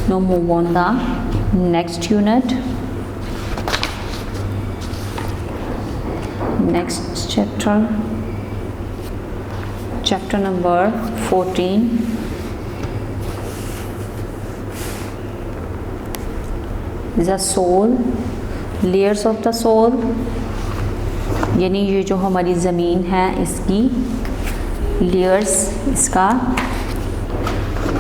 Now move on the next unit. Next chapter, chapter number 14. The soul, layers of the soul, यानी ये जो हमारी ज़मीन है इसकी लेयर्स, इसका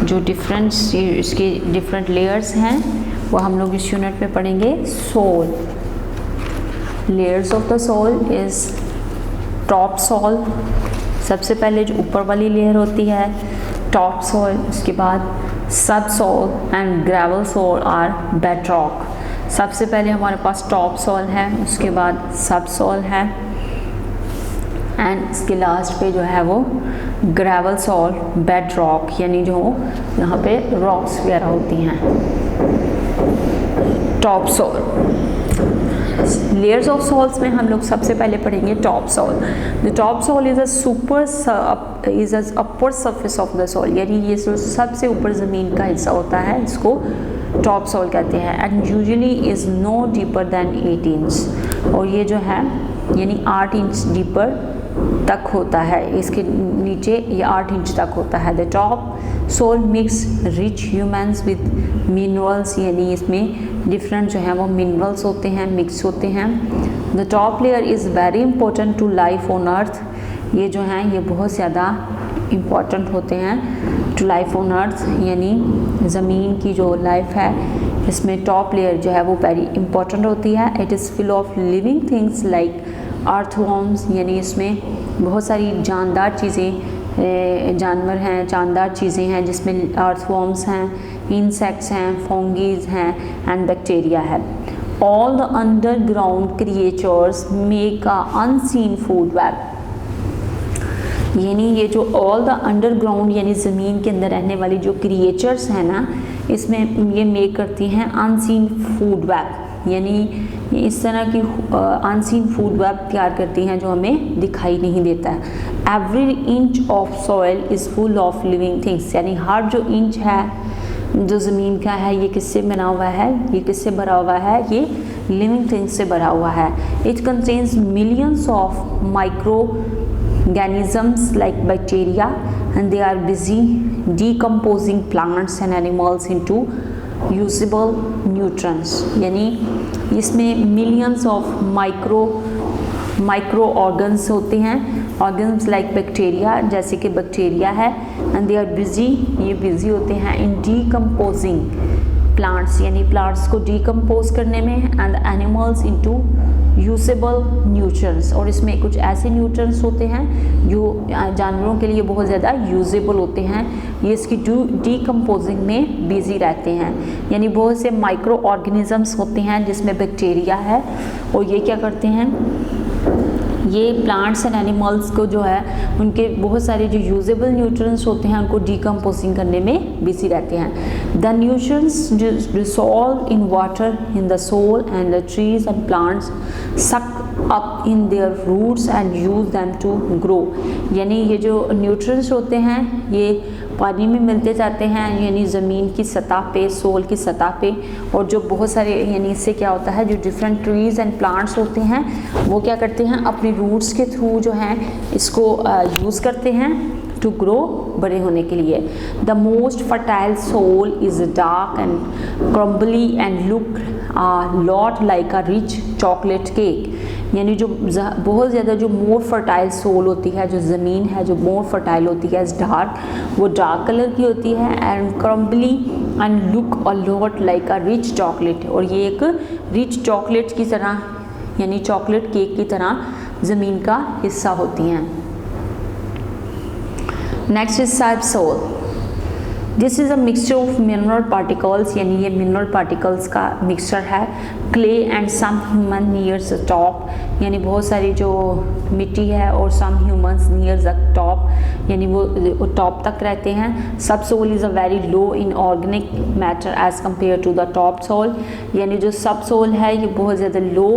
जो इसके डिफरेंट लेयर्स हैं वो हम लोग इस यूनिट में पढ़ेंगे. Soil, layers of the soil is top soil, सबसे पहले जो ऊपर वाली लेयर होती है टॉप सोल, उसके बाद subsoil and gravel soil are bedrock. सबसे पहले हमारे पास टॉप सोल है, उसके बाद सब सोल है एंड इसके लास्ट पे जो है वो ग्रेवल सोल, बेड रॉक, यानी जो यहाँ पे रॉक्स वगैरह होती हैं. Top soil, layers of soils में हम लोग सबसे पहले पढ़ेंगे top soil. The top soil is a upper surface of the soil, यानी ये सबसे ऊपर ज़मीन का हिस्सा होता है, इसको टॉप सोल कहते हैं. And usually is no deeper than 8 inch, और ये जो है यानी 8 इंच डीपर तक होता है, इसके नीचे ये 8 इंच तक होता है. The top soil mix rich humans with minerals, यानी इसमें डिफरेंट जो है वो मिनरल्स होते हैं, मिक्स होते हैं. The top layer is very important to life on earth, ये जो हैं ये बहुत ज़्यादा इम्पॉर्टेंट होते हैं टू लाइफ ऑन अर्थ, यानी ज़मीन की जो लाइफ है इसमें टॉप लेयर जो है वो वेरी इंपॉर्टेंट होती है. It is full of living things like earthworms, यानी इसमें बहुत सारी जानदार चीज़ें, जानवर हैं, जानदार चीज़ें हैं जिसमें अर्थवॉर्म्स हैं, इंसेक्ट्स हैं, फंगीज हैं एंड बैक्टीरिया है. All the underground creatures make a unseen food web, यानी ये जो ऑल द अंडरग्राउंड यानी ज़मीन के अंदर रहने वाली जो क्रिएचर्स हैं ना, इसमें ये मेक करती हैं अनसीन फूड वेब, यानी इस तरह की अनसीन फूड वेब तैयार करती हैं जो हमें दिखाई नहीं देता है. Every inch of soil is full of living things, यानी हर जो इंच है जो ज़मीन का है ये किससे बना हुआ है, ये किससे भरा हुआ है, ये लिविंग थिंग्स से भरा हुआ है. It contains millions of microorganisms like bacteria and they are busy decomposing plants and animals into usable nutrients, यानी इसमें मिलियंस ऑफ माइक्रो ऑर्गन्स होते हैं, ऑर्गन्स लाइक बैक्टीरिया, जैसे कि बैक्टीरिया है, एंड दे आर बिजी, ये बिजी होते हैं इन डीकम्पोजिंग प्लांट्स, यानी प्लांट्स को डीकम्पोज करने में, and animals into usable nutrients, और इसमें कुछ ऐसे न्यूट्रिएंट्स होते हैं जो जानवरों के लिए बहुत ज़्यादा यूजेबल होते हैं, ये इसकी डीकम्पोजिंग में बिजी रहते हैं. यानी बहुत से माइक्रो ऑर्गेनिजम्स होते हैं जिसमें बैक्टीरिया है, और ये क्या करते हैं, ये प्लांट्स एंड एनिमल्स को जो है उनके बहुत सारे जो यूजेबल न्यूट्रिएंट्स होते हैं उनको डीकम्पोजिंग करने में बिजी रहते हैं. The nutrients dissolve in water in the soil and the trees and plants suck up in their roots and use them to grow, यानी ये जो न्यूट्रिएंट्स होते हैं ये पानी में मिलते जाते हैं, यानी ज़मीन की सतह पे, सोल की सतह पे, और जो बहुत सारे यानी इससे क्या होता है जो डिफरेंट ट्रीज़ एंड प्लांट्स होते हैं वो क्या करते हैं अपने रूट्स के थ्रू जो हैं इसको यूज़ करते हैं टू ग्रो, बड़े होने के लिए. The most fertile soil is dark and crumbly and look lot like a rich chocolate cake, यानी जो बहुत ज़्यादा जो मोर फर्टाइल सोल होती है, जो ज़मीन है जो मोर फर्टाइल होती है, इस डार्क, वो डार्क कलर की होती है, and crumbly and look a lot like a rich chocolate, और ये एक रिच चॉकलेट की तरह यानी चॉकलेट केक की तरह ज़मीन का हिस्सा होती हैं. Next is subsoil. This is a mixture of mineral particles, यानी ये मिनरल पार्टिकल्स का मिक्सचर है. Clay and some human near the top, यानी बहुत सारी जो मिट्टी है और some humans near the top, यानी वो टॉप तक रहते हैं। Subsoil is a very low in organic matter as compare to the top soil, यानी जो सब सोल है ये बहुत ज़्यादा लो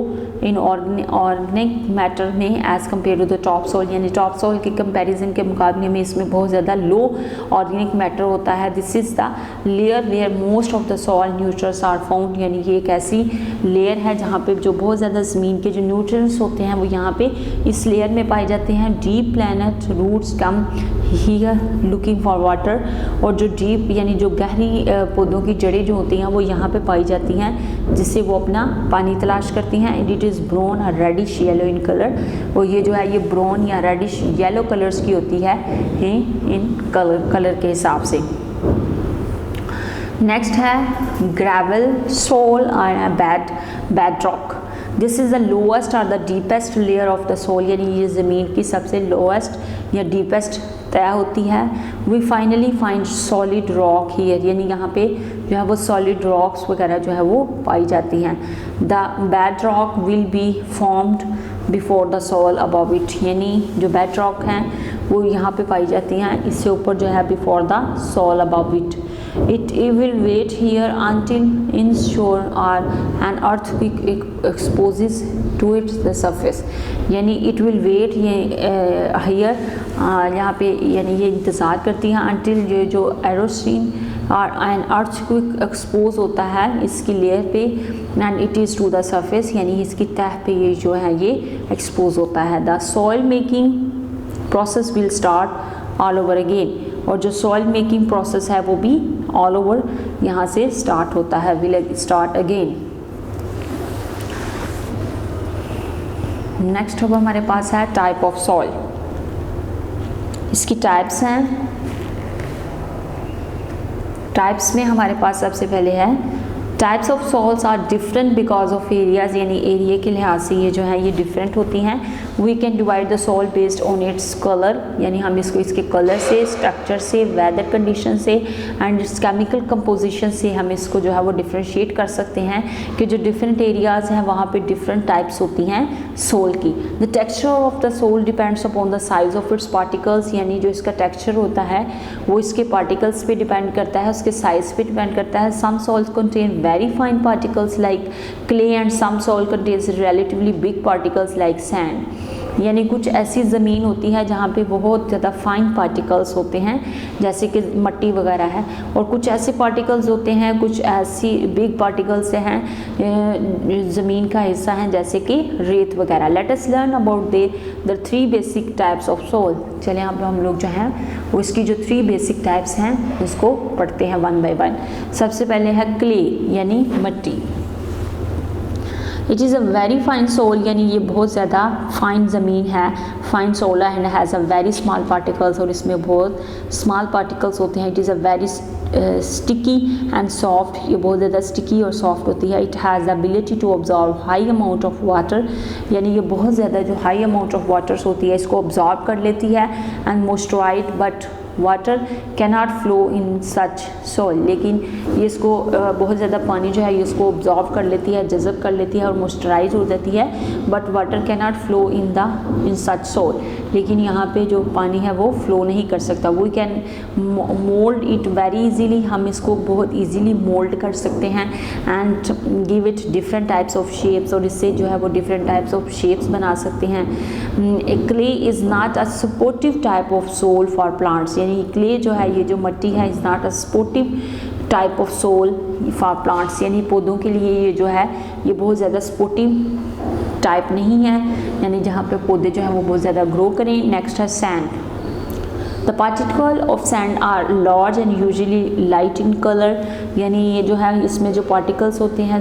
इन ऑर्गेनिक मैटर में as compare to the top soil, यानी टॉप सोल के कंपैरिजन के मुकाबले में इसमें बहुत ज़्यादा लो ऑर्गेनिक मैटर होता है। This is the layer where most of the soil nutrients are found, यानी ये एक ऐसी लेयर है जहाँ पे जो बहुत ज़्यादा ज़मीन के जो न्यूट्रिएंट्स होते हैं वो यहाँ पे इस लेयर में पाए जाते हैं। Deep planet roots come here looking for water, और जो डीप यानी जो गहरी पौधों की जड़ें जो होती हैं वो यहाँ पे पाई जाती हैं, जिससे वो अपना पानी तलाश करती हैं। एंड इट इज़ ब्राउन और रेडिश येलो इन कलर, और ये जो है ये ब्राउन या रेडिश येलो कलर्स की होती है इन कलर के हिसाब से। नेक्स्ट है ग्रेवल सोल और bedrock. This is the lowest और the deepest layer of the soil, यानी ये ज़मीन की सबसे लोएस्ट या डीपेस्ट तय होती है। We finally find solid rock here, यानी यहाँ पे जो है वो सॉलिड रॉक्स वगैरह जो है वो पाई जाती हैं। The bedrock will be formed before the soil above it, यानी जो बेड रॉक हैं वो यहाँ पे पाई जाती हैं, इससे ऊपर जो है before the soil above it. It will wait here until inshore or an earthquake exposes to it the surface, यानी it will wait ये here यहाँ पे यानी ये इंतज़ार करती है until ये जो एरोसिन और एन अर्थक्विक एक्सपोज होता है इसकी लेयर पे, and it is to the surface, यानी इसकी तह पे ये जो है ये एक्सपोज होता है। The soil making process will start all over again, और जो सॉइल मेकिंग प्रोसेस है वो भी ऑल ओवर यहाँ से स्टार्ट होता है, विल स्टार्ट अगेन। नेक्स्ट अब हमारे पास है टाइप ऑफ सॉइल। इसकी टाइप्स हैं। टाइप्स में हमारे पास सबसे पहले है types of soils are different because of areas, यानी एरिया के लिहाज से ये जो है ये डिफरेंट होती हैं। We can divide the soil based on its colour, यानी हम इसको इसके कलर से, स्ट्रक्चर से, वेदर कंडीशन से एंड इट्स केमिकल कंपोजिशन से हम इसको जो है वो डिफ्रेंशिएट कर सकते हैं कि जो डिफरेंट एरियाज़ हैं वहाँ पे डिफरेंट टाइप्स होती हैं सोल की। The texture of the soil depends upon the size of its particles, यानी जो इसका टेक्सचर होता है वो इसके पार्टिकल्स पे डिपेंड करता है, उसके साइज़ पे डिपेंड करता है। Some soils contain very fine particles like clay and some soil contains relatively big particles like sand, यानी कुछ ऐसी ज़मीन होती है जहाँ पे बहुत ज़्यादा फाइन पार्टिकल्स होते हैं जैसे कि मट्टी वगैरह है, और कुछ ऐसे पार्टिकल्स होते हैं, कुछ ऐसी बिग पार्टिकल्स हैं ज़मीन का हिस्सा हैं जैसे कि रेत वगैरह। Let us learn about the 3 basic types of soil. चले यहाँ पे हम लोग जो हैं वो इसकी जो 3 बेसिक टाइप्स हैं उसको पढ़ते हैं वन बाय वन। सबसे पहले है क्ले, यानी मट्टी। It is a very fine soil, यानी ये बहुत ज़्यादा फाइन ज़मीन है, fine soil and has a very small particles, और इसमें बहुत स्मॉल पार्टिकल्स होते हैं। It is a very sticky and soft, ये बहुत ज़्यादा स्टिकी और सॉफ्ट होती है। It has the ability to absorb high amount of water, यानी ये बहुत ज़्यादा जो हाई अमाउंट ऑफ वाटर्स होती है इसको ऑब्जॉर्व कर लेती है। And moisturise but water cannot flow in such soil, लेकिन ये इसको बहुत ज़्यादा पानी जो है ये इसको ऑब्जॉर्व कर लेती है, जज़ब कर लेती है और मॉइस्चराइज हो जाती है। But water cannot flow in such soil, लेकिन यहाँ पे जो पानी है वो फ्लो नहीं कर सकता। We can mould it very easily, हम इसको बहुत इजीली मोल्ड कर सकते हैं। And give it different types of shapes, और इससे जो है वो डिफरेंट टाइप्स ऑफ शेप्स बना सकते हैं। Clay is not a supportive type of soil for plants, यानी क्ले जो है ये जो मट्टी है is not a supportive type of soil for plants, यानी पौधों के लिए ये जो है ये बहुत ज़्यादा सपोर्टिव टाइप नहीं है, यानी जहाँ पे पौधे जो हैं वो बहुत ज़्यादा ग्रो करें। नेक्स्ट है sand. The particle of sand are large and usually light in colour, यानी ये जो है इसमें जो पार्टिकल्स होते हैं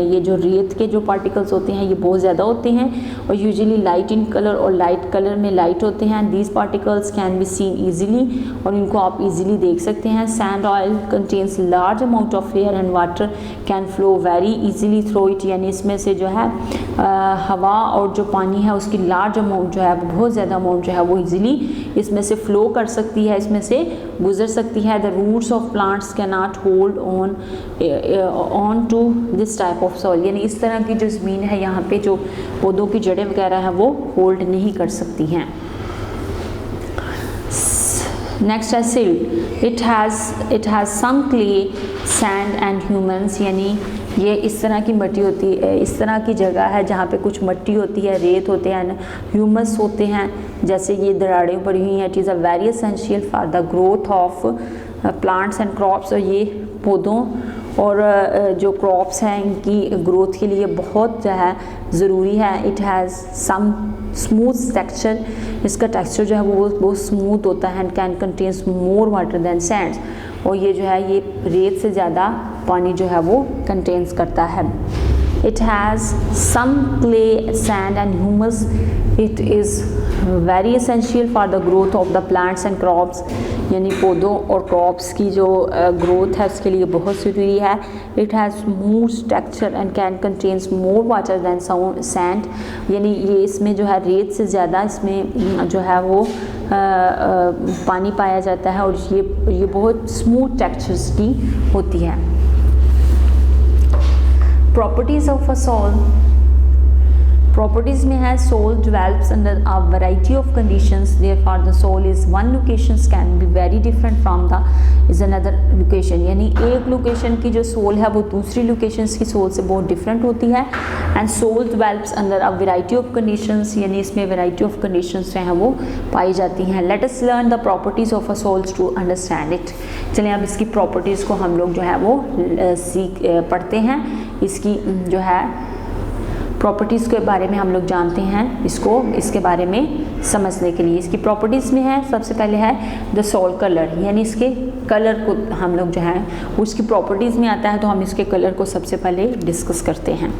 ये जो रेत के जो पार्टिकल्स होते हैं ये बहुत ज़्यादा होते हैं और यूजुअली लाइट इन कलर, और लाइट कलर में लाइट होते हैं। These particles can be seen easily, और इनको आप इजीली देख सकते हैं। Sand oil contains large amount of air and water can flow very easily through it, यानी इसमें से जो है हवा और जो पानी है उसकी लार्ज अमाउंट जो है बहुत ज़्यादा अमाउंट जो है वो इजीली इसमें से फ्लो कर सकती है, इसमें से गुजर सकती है। The roots of plants can not hold on to this type of soil, यानी इस तरह की जो ज़मीन है यहाँ पे जो पौधों की जड़ें वगैरह हैं वो होल्ड नहीं कर सकती हैं। नेक्स्ट है silt, it has some clay sand and humans, यानी ये इस तरह की मिट्टी होती है, इस तरह की जगह है जहाँ पे कुछ मिट्टी होती है, रेत होते हैं, ह्यूमस होते हैं, जैसे ये दरारें पड़ी हुई हैं। It is a very essential for the growth of plants and crops, और ये पौधों और जो क्रॉप्स हैं इनकी ग्रोथ के लिए बहुत जो है ज़रूरी है। It has some smooth texture, इसका टेक्सचर जो है वो बहुत स्मूथ होता है। And can contains more water than sands, और ये जो है ये रेत से ज़्यादा पानी जो है वो कंटेन्स करता है। It has some clay sand and humus, it is very essential for the growth of the plants and crops, यानी पौधों और क्रॉप्स की जो ग्रोथ है उसके लिए बहुत ज़रूरी है। It has smooth texture and can contains more water than sand, यानी ये इसमें जो है रेत से ज़्यादा इसमें जो है वो पानी पाया जाता है, और ये बहुत स्मूथ टेक्सचर्स की होती है। Properties of a soil, properties में है soil develops under a variety of conditions, therefore the soil is one locations can be very different from the is another location, यानी एक लोकेशन की जो सोल है वो दूसरी लोकेशंस की सोल से बहुत डिफरेंट होती है। And soil develops under a variety of conditions, यानी इसमें वैरायटी ऑफ कंडीशंस जो हैं वो पाई जाती हैं। Let us learn the properties of a soils to understand it, चलें अब इसकी प्रॉपर्टीज़ को हम लोग जो है वो पढ़ते हैं। इसकी जो है प्रॉपर्टीज़ के बारे में हम लोग जानते हैं, इसके बारे में समझने के लिए। इसकी प्रॉपर्टीज़ में है सबसे पहले है द सोल कलर, यानी इसके कलर को हम लोग जो है उसकी प्रॉपर्टीज़ में आता है, तो हम इसके कलर को सबसे पहले डिस्कस करते हैं।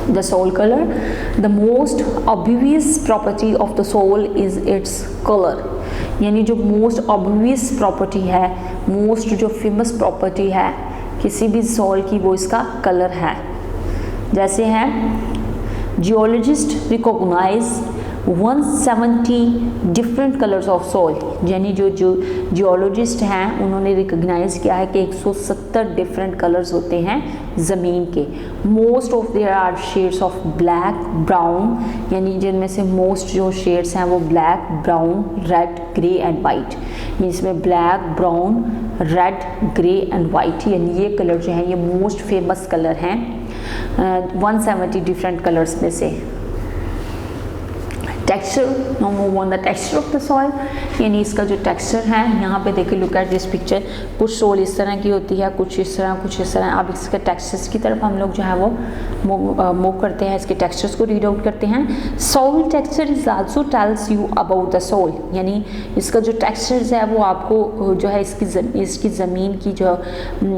The soil colour, the most obvious property of the soil is its colour, यानी जो मोस्ट ऑब्वियस प्रॉपर्टी है, मोस्ट जो फेमस प्रॉपर्टी है किसी भी सोल की, वो इसका कलर है। जैसे है geologist recognise 170 different colours of soil, यानी जो जियोलॉजिस्ट हैं उन्होंने रिकॉग्नाइज किया है कि 170 डिफरेंट कलर्स होते हैं ज़मीन के। Most of there are shades of black brown, यानी जिनमें से मोस्ट जो शेड्स हैं वो black brown red grey and white, इसमें black brown red grey and white, यानी ये कलर जो है ये मोस्ट फेमस कलर हैं 170 डिफरेंट कलर्स में से। Texture, no move on the texture of the soil, यानी इसका जो टेक्सचर है यहाँ पे देखिए, लुक एट दिस पिक्चर, कुछ सोल इस तरह की होती है, कुछ इस तरह कुछ इस तरह। अब इसके टेक्सचर्स की तरफ हम लोग जो है वो मूव करते हैं, इसके टेक्सचर्स को रीड आउट करते हैं। Soil texture is also tells you about the soil, यानी इसका जो टेक्सचर्स है वो आपको जो है इसकी ज़मीन की जो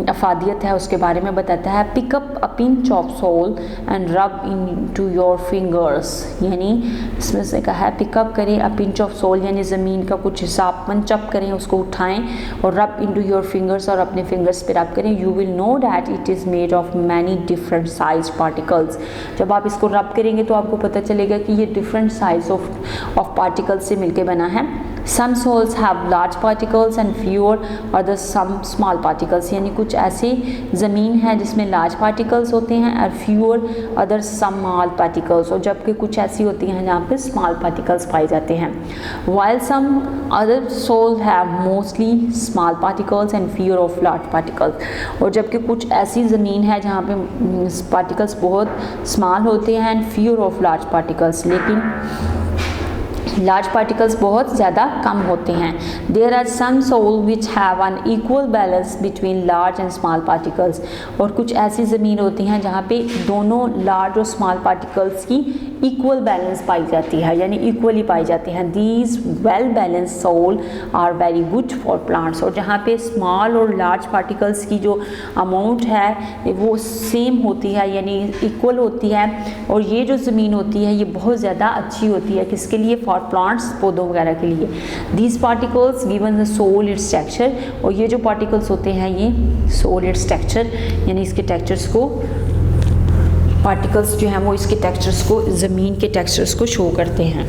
अफादियत है उसके बारे में बताता है। Pick up a pinch of soil and rub in to your fingers, यानी इसमें से कहा है पिकअप करें अ पिंच ऑफ सोल, यानी ज़मीन का कुछ हिस्सा मंचअप करें, उसको उठाएं और रब इनटू योर फिंगर्स, और अपने फिंगर्स पे रब करें। You will know that it is made of many different size particles, जब आप इसको रब करेंगे तो आपको पता चलेगा कि ये डिफरेंट साइज ऑफ पार्टिकल्स से मिलके बना है। Some soils have large particles and fewer others some small particles, यानी कुछ ऐसी ज़मीन है जिसमें large particles होते हैं और fewer others some small particles, और जबकि कुछ ऐसी होती हैं जहाँ पे small particles पाए जाते हैं। While some other soils have mostly small particles and fewer of large particles, और जबकि कुछ ऐसी ज़मीन है जहाँ पे particles बहुत small होते हैं and fewer of large particles, लेकिन लार्ज पार्टिकल्स बहुत ज़्यादा कम होते हैं। There are some soil which have an equal balance between large and small particles, और कुछ ऐसी ज़मीन होती हैं जहाँ पे दोनों लार्ज और स्मॉल पार्टिकल्स की इक्वल बैलेंस पाई जाती है, यानी इक्वली पाई जाती हैं। These well balance soil are very good for plants, और जहाँ पे स्मॉल और लार्ज पार्टिकल्स की जो अमाउंट है वो सेम होती है, यानी इक्वल होती है, और ये जो ज़मीन होती है ये बहुत ज़्यादा अच्छी होती है किसके लिए, फॉर प्लांट्स, पौधों वगैरह के लिए। These particles given the soil its texture, और ये जो पार्टिकल्स होते हैं ये सोल इट्स टेक्सचर, यानी इसके टेक्सचर्स को, पार्टिकल्स जो हैं वो इसके टेक्सचर्स को, ज़मीन के टेक्सचर्स को शो करते हैं।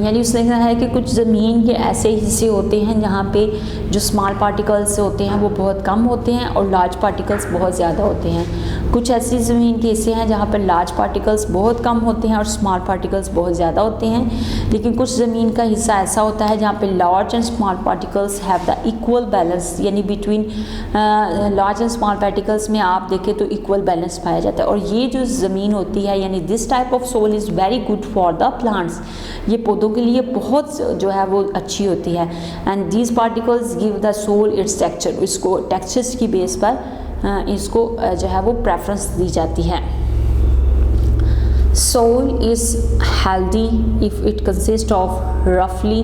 यानी उसने कहा है कि कुछ ज़मीन के ऐसे हिस्से होते हैं जहाँ पे जो स्मॉल पार्टिकल्स होते हैं वो बहुत कम होते हैं और लार्ज पार्टिकल्स बहुत ज़्यादा होते हैं। कुछ ऐसी ज़मीन के हिस्से हैं जहाँ पर लार्ज पार्टिकल्स बहुत कम होते हैं और स्मॉल पार्टिकल्स बहुत ज़्यादा होते हैं। लेकिन कुछ ज़मीन का हिस्सा ऐसा होता है जहाँ पे large and small particles have the equal balance, यानी between large and small particles में आप देखें तो इक्वल बैलेंस पाया जाता है। और ये जो ज़मीन होती है यानी this type of soil is very good for the plants, ये पौधों के लिए बहुत जो है वो अच्छी होती है। And these particles give the soil its texture, इसको टेक्सचर्स की बेस पर इसको जो है वो प्रेफरेंस दी जाती है। Soil is healthy if it consists of roughly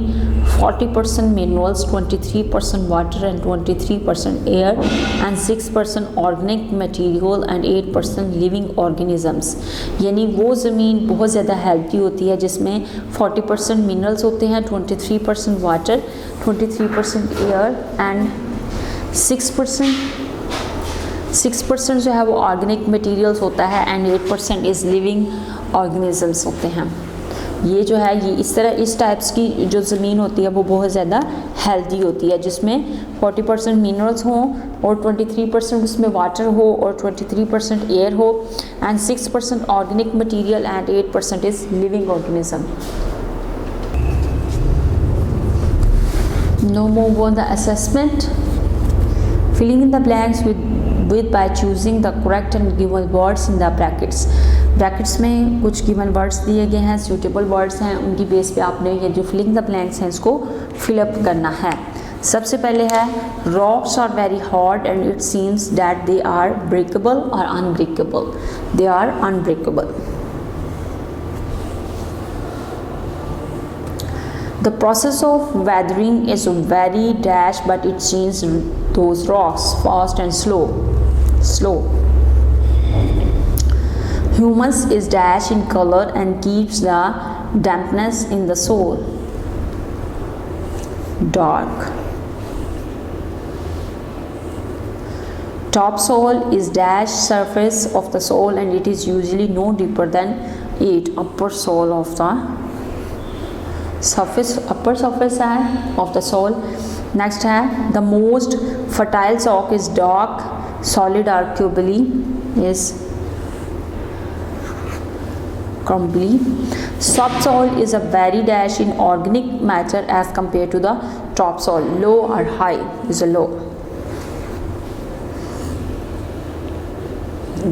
40% minerals, 23% water and 23% air and 6% organic material and 8% living organisms। यानी वो ज़मीन बहुत ज़्यादा हेल्थी होती है जिसमें 40% मिनरल्स होते हैं, 23% वाटर, 23% एयर एंड 6% जो है वो ऑर्गेनिक मटेरियल्स होता है एंड 8% इज़ लिविंग ऑर्गेनिजम्स होते हैं। ये जो है ये इस तरह इस टाइप्स की जो ज़मीन होती है वो बहुत ज़्यादा हेल्दी होती है जिसमें 40% मिनरल्स हों और 23% उसमें वाटर हो और 23% एयर हो and 6% organic material and 8% is living organism. Now move on the assessment. Filling in the blanks with by choosing the correct and given words in the brackets. Brackets में कुछ given words दिए गए हैं, suitable words हैं, उनकी base पे आपने ये जो फिलिंग द ब्लैंक्स हैं इसको फिलअप करना है। सबसे पहले है rocks are very hard and it seems that they are breakable और unbreakable. They are unbreakable. The process of weathering is very dash, but it changes those rocks fast and slow. Humus is dash in color and keeps the dampness in the soil dark. Topsoil is dash surface of the soil and it is usually no deeper than 8 upper soil of the upper surface of the soil. Next है the most fertile soil is dark solid or crumbly is crumbly. Subsoil is a very dash in organic matter as compared to the topsoil. Low or high is a low.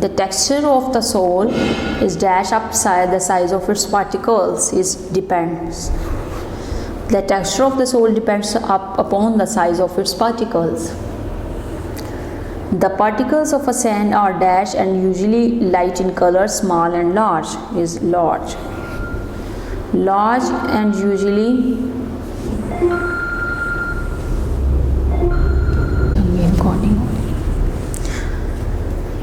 The texture of the soil is dash upside the size of its particles is depends. The texture of the soil depends upon the size of its particles. The particles of a sand are dash and usually light in color. Small and large is large. Large and usually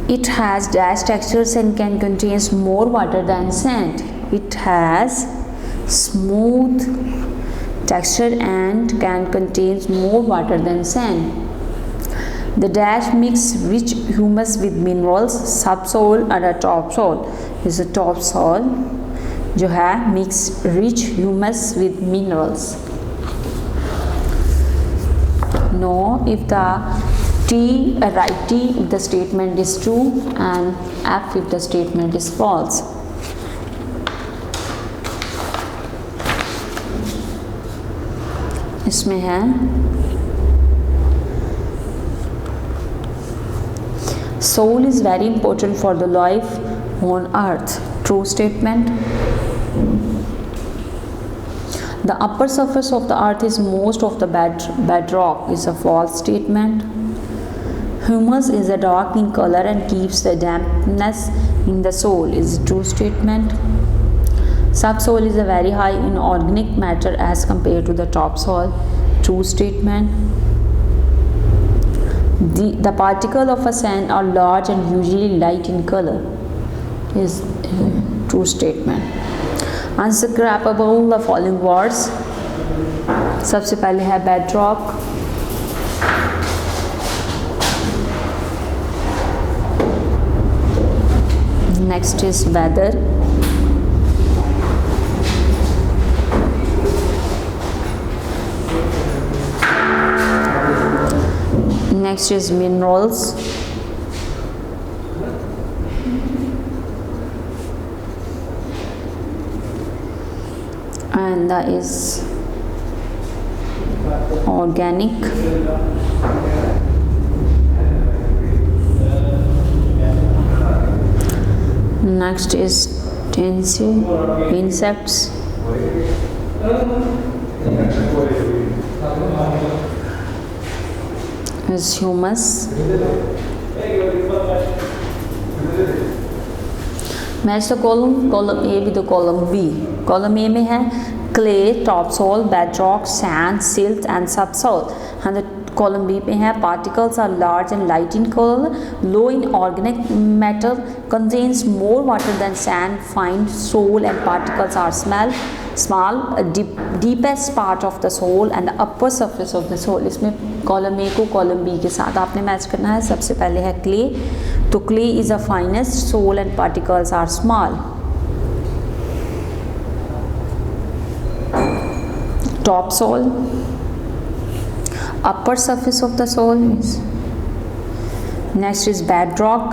it has dash textures and can contain more water than sand. It has smooth texture and can contain more water than sand. The dash mix rich humus with minerals. Subsoil and a topsoil is a topsoil जो है mix rich humus with minerals. No, if the right T if the statement is true and F if the statement is false. इसमें है soul is very important for the life on earth. True statement. The upper surface of the earth is most of the bedrock is a false statement. Humus is a dark in color and keeps the dampness in the soil is a true statement. Subsoil is a very high in organic matter as compared to the topsoil. True statement. The particles of a sand are large and usually light in color is true statement. Unscrapable the following words. सबसे पहले है bedrock. Next is weather. Next is minerals. And that is organic. Next is insects. Is humus. Match the column A with the column B. Column A में है clay, top soil, bedrock, sand, silt and subsoil. And column B पे है particles are large and light in colour, low in organic matter, contains more water than sand, fine soil and particles are small, deepest part of the soul and the upper surface of the soul. इसमें column A को column B के साथ आपने match करना है. सबसे पहले है क्ले. तो clay is a finest, soil and particles are small. Top soil, upper surface of the soul is. Next is bedrock,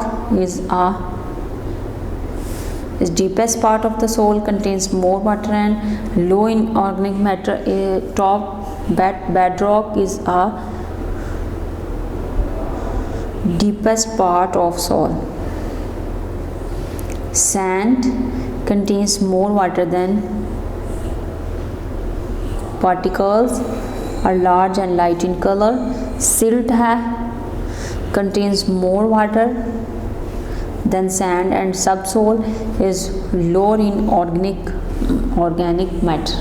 is deepest part of the soul, contains more water and low in organic matter. Bedrock is a deepest part of soul. Sand contains more water than particles, are large and light in color. Silt contains more water than sand, and subsoil is lower in organic matter.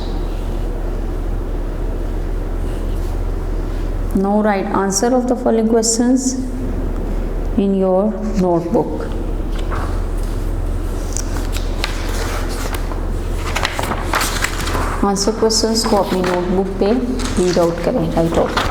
Now write answer of the following questions in your notebook. Answer questions को अपनी notebook पे read out करें, right out.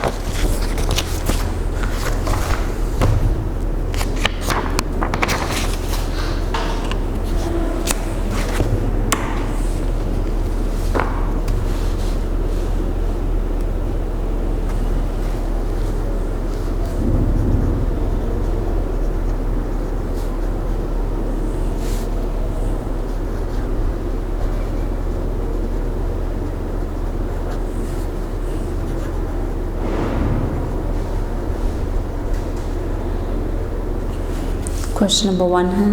Question number 1 है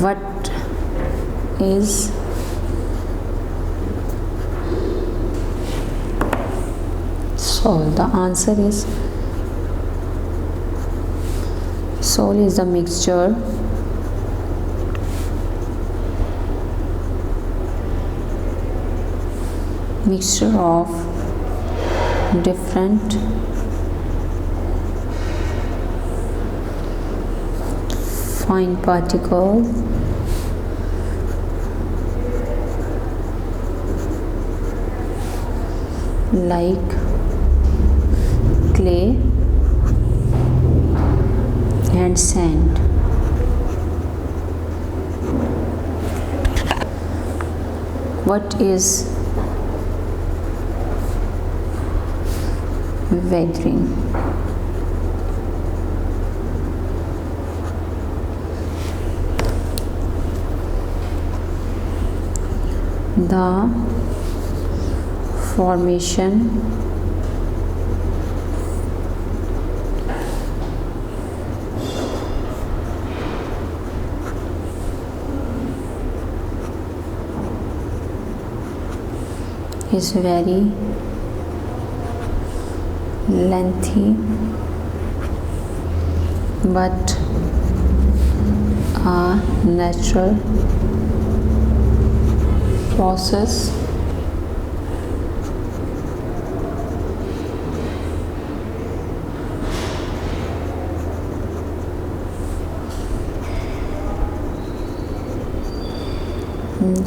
what is soul. The answer is soul is the mixture of different fine particles like clay and sand. What is weathering? The formation is very lengthy but a natural process.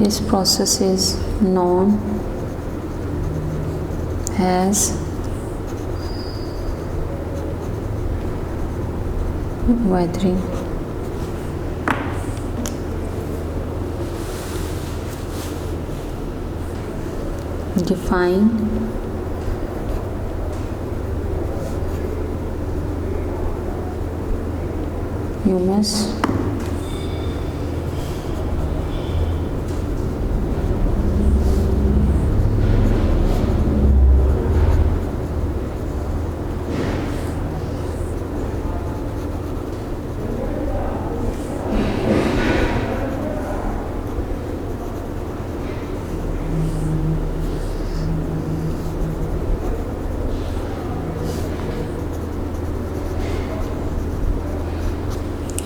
This process is known as weathering. Define humus,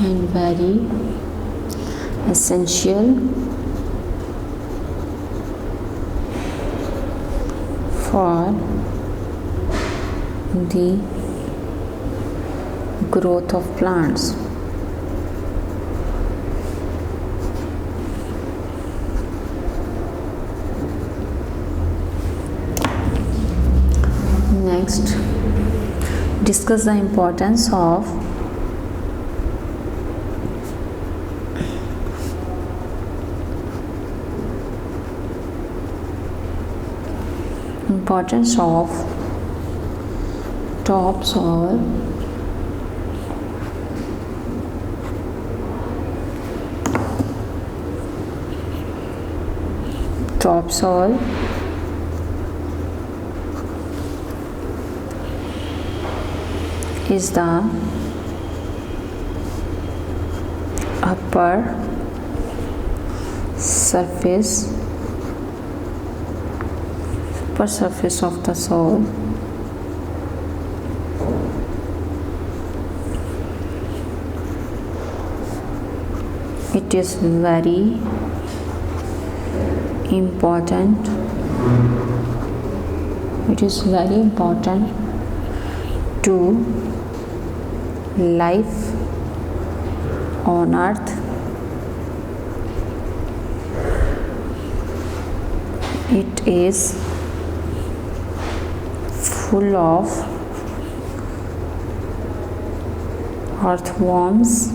and very essential for the growth of plants. Next, discuss the importance of topsoil, is the upper surface of the soil. It is very important. It is very important to life on earth. It is full of earthworms,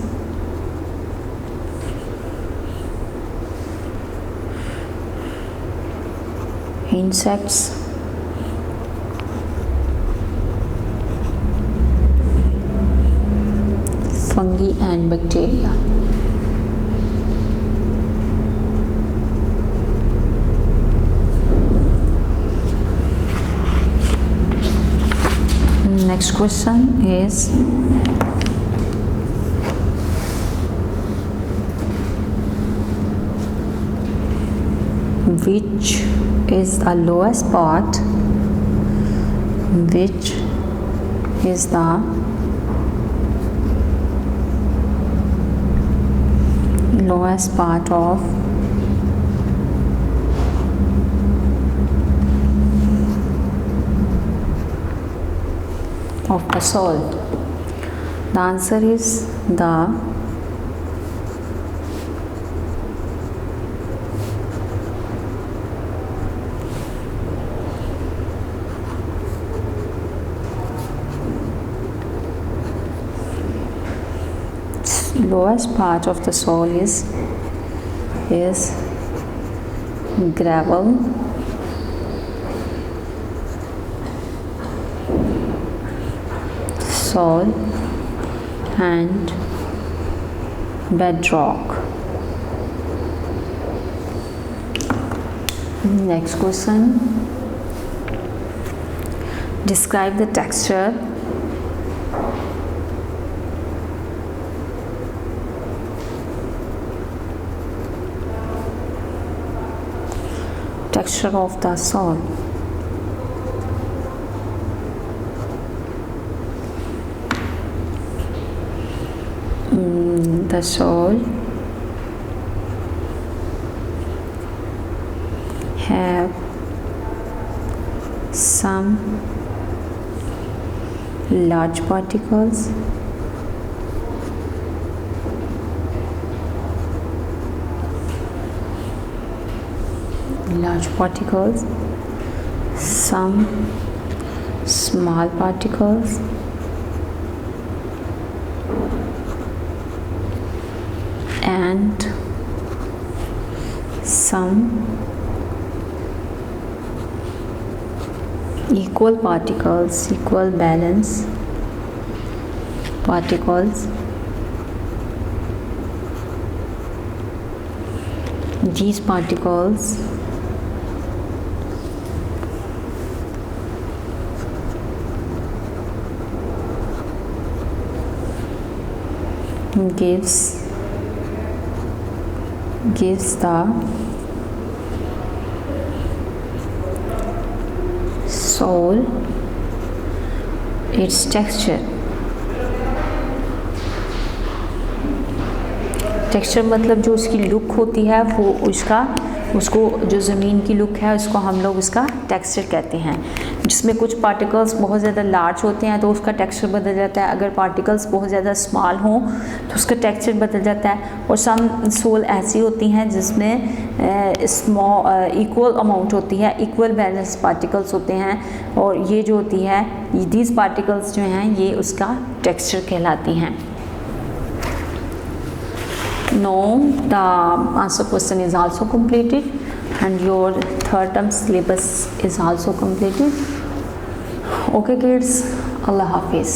insects, fungi and bacteria. Next question is, which is the lowest part? Which is the lowest part of the soil? The answer is the lowest part of the soil is gravel, soil and bedrock. Next question, describe the texture of the soil. The soil have some large particles, some small particles, and some equal particles, equal balance particles these particles gives the soul its texture। Texture मतलब जो उसकी look होती है वो उसको जो ज़मीन की लुक है उसको हम लोग उसका टेक्सचर कहते हैं। जिसमें कुछ पार्टिकल्स बहुत ज़्यादा लार्ज होते हैं तो उसका टेक्सचर बदल जाता है, अगर पार्टिकल्स बहुत ज़्यादा स्मॉल हों तो उसका टेक्सचर बदल जाता है। और सम सोल ऐसी होती हैं जिसमें इक्वल अमाउंट होती है, इक्वल बैलेंस पार्टिकल्स होते हैं, और ये जो होती है दीज पार्टिकल्स जो हैं ये उसका टेक्सचर कहलाती हैं। No, the answer question is also completed and your third term syllabus is also completed. Okay kids, Allah Hafiz।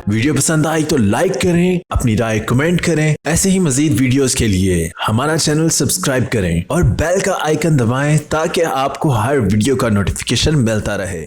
Video पसंद आई तो लाइक करें, अपनी राय कमेंट करें। ऐसे ही मजीद वीडियोस के लिए हमारा चैनल सब्सक्राइब करें और बेल का आइकन दबाएं ताकि आपको हर वीडियो का नोटिफिकेशन मिलता रहे।